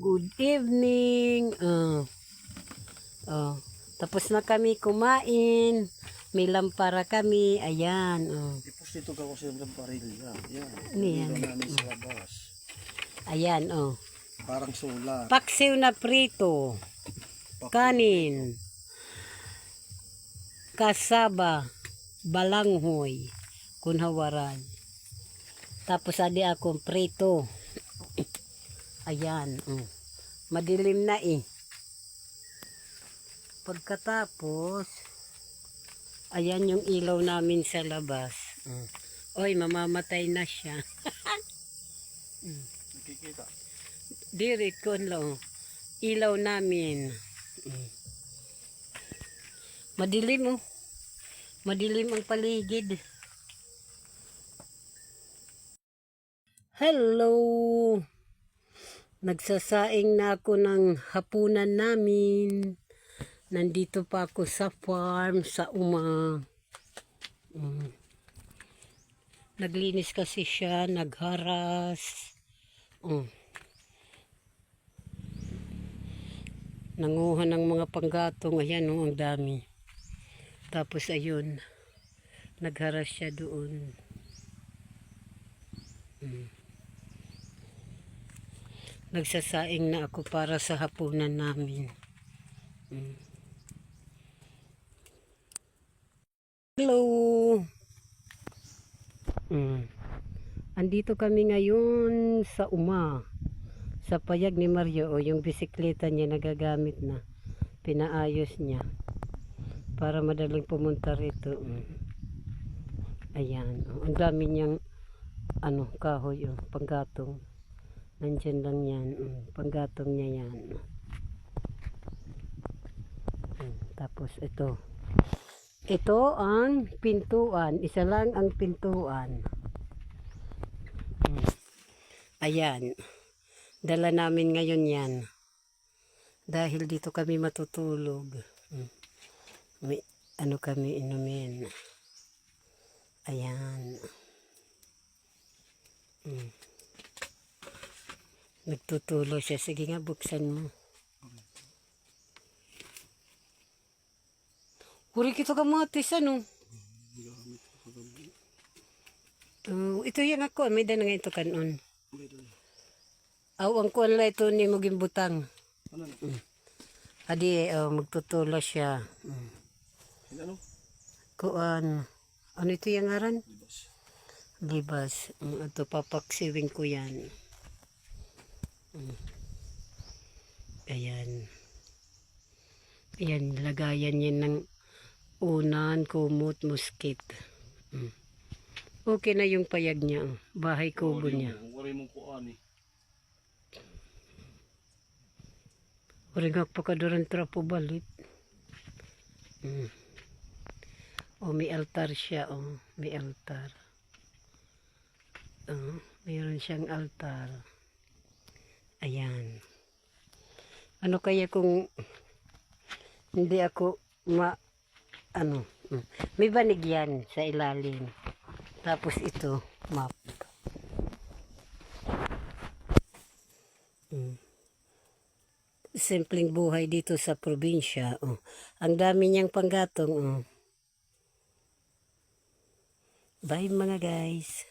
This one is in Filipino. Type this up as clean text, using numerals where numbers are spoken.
Good evening. Tapos na kami kumain. May lampara kami. Ayan. Ipos dito ka ko sa lamparil. Yan. Ayan. Namin sa labas. Ayan. Parang solar. Paksiw na prito. Kanin. Kasaba. Balanghoy. Kunhawaran. Tapos adi akong prito. Ayan. Madilim na eh. Pagkatapos, ayan yung ilaw namin sa labas. Oy, mamamatay na siya. Nakikita. Dirit ko lang. Ilaw namin. Madilim oh. Madilim ang paligid. Hello! Nagsasaing na ako ng hapunan namin. Nandito pa ako sa farm, sa uma. Naglinis kasi siya, nagharas. Nanguha ng mga panggatong. Ayan ang dami. Tapos ayun, nagharas siya doon. Nagsasaing na ako para sa hapunan namin. Hello! Andito kami ngayon sa uma. Sa payag ni Mario. Yung bisikleta niya nagagamit na. Pinaayos niya. Para madaling pumunta rito. Ayan. Ang dami niyang kahoy. Panggatong. Nandyan lang yan. Panggatong niya yan. Tapos ito. Ito ang pintuan. Isa lang ang pintuan. Ayan. Dala namin ngayon yan. Dahil dito kami matutulog. May kami inumin. Ayan. Nagtutulo siya. Sige nga, buksan mo. Huri kito ka mga tis, ito yung ako. May dana nga ito kanon. Aw, ang kuwan la ito ni Muging Butang. Adi, magtutulo siya. Ano? Kuwan. Ano ito yung ngaran? Libas. Ito, papaksiwing ko yan. Ayan. Ayan, lagayan yan ng unan, kumot, muskit. Okay na yung payag niya. Bahay kubo niya. Oring agpakaduran trapo balit. May altar siya. May altar. Mayroon siyang altar. Ayan. Ano kaya kung hindi ako may banig yan sa ilalim. Tapos ito, map. Simpleng buhay dito sa probinsya. Ang dami niyang panggatong. Bye mga guys.